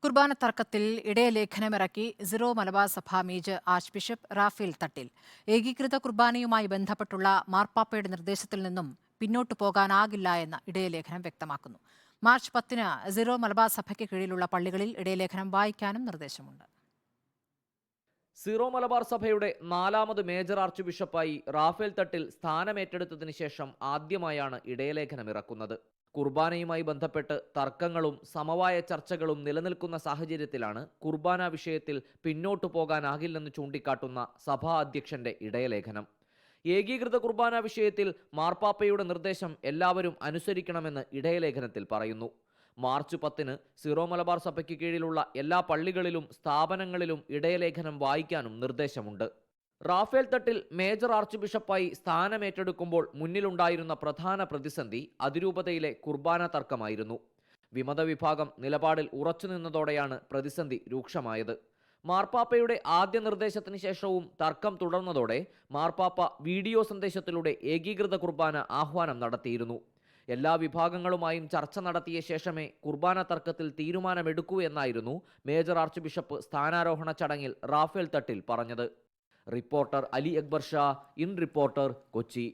കുർബാന തർക്കത്തിൽ ഇടയലേഖനമിറക്കി സിറോ മലബാർ സഭ major arch bishop Raphael Thattil. ഏകീകൃത കുർബാനയുമായി ബന്ധപ്പെട്ടുള്ള മാർപ്പാപ്പയുടെ നിർദ്ദേശത്തിൽ നിന്നും പിന്നോട്ടു പോകാനാകില്ല എന്ന് ഇടയലേഖനം വ്യക്തമാക്കുന്നു. മാർച്ച് 10-ന് സിറോ മലബാർ സഭയ്ക്ക് കീഴിലുള്ള പള്ളികളിൽ ഇടയലേഖനം വായിക്കാനും നിർദ്ദേശമുണ്ട്. സീറോ മലബാർ സഭയുടെ 4ാമത് മേജർ ആർച്ച് ബിഷപ്പായി റാഫേൽ തട്ടിൽ സ്ഥാനമേറ്റെടുത്തതിന് ശേഷം ആദ്യമായാണ് ഇടയലേഖനം ഇറക്കുന്നത്. കുർബാനയുമായി ബന്ധപ്പെട്ട് തർക്കങ്ങളും സമവായ ചർച്ചകളും നിലനിൽക്കുന്ന സാഹചര്യത്തിലാണ് കുർബാന വിഷയത്തിൽ പിന്നോട്ടു പോകാനാകില്ലെന്ന് ചൂണ്ടിക്കാട്ടുന്ന സഭാ അധ്യക്ഷന്റെ ഇടയലേഖനം. ഏകീകൃത കുർബാന വിഷയത്തിൽ മാർപ്പാപ്പയുടെ നിർദ്ദേശം എല്ലാവരും അനുസരിക്കണമെന്ന് ഇടയലേഖനത്തിൽ പറയുന്നു. മാർച്ച് 10-ന് സീറോ മലബാർ സഭയ്ക്ക് കീഴിലുള്ള എല്ലാ പള്ളികളിലും സ്ഥാപനങ്ങളിലും ഇടയലേഖനം വായിക്കാനും നിർദ്ദേശമുണ്ട്. റാഫേൽ തട്ടിൽ മേജർ ആർച്ച് ബിഷപ്പായി സ്ഥാനമേറ്റെടുക്കുമ്പോൾ മുന്നിലുണ്ടായിരുന്ന പ്രധാന പ്രതിസന്ധി അതിരൂപതയിലെ കുർബാന തർക്കമായിരുന്നു. വിമത വിഭാഗം നിലപാടിൽ ഉറച്ചുനിന്നതോടെയാണ് പ്രതിസന്ധി രൂക്ഷമായത്. മാർപ്പാപ്പയുടെ ആദ്യ നിർദ്ദേശത്തിന് ശേഷവും തർക്കം തുടർന്നതോടെ മാർപ്പാപ്പ വീഡിയോ സന്ദേശത്തിലൂടെ ഏകീകൃത കുർബാന ആഹ്വാനം നടത്തിയിരുന്നു. എല്ലാ വിഭാഗങ്ങളുമായും ചർച്ച നടത്തിയ ശേഷമേ കുർബാന തർക്കത്തിൽ തീരുമാനമെടുക്കൂ എന്നായിരുന്നു മേജർ ആർച്ച് ബിഷപ്പ് സ്ഥാനാരോഹണ ചടങ്ങിൽ റാഫേൽ തട്ടിൽ പറഞ്ഞത്. Reporter Ali Akbar Shah, in reporter, Kochi.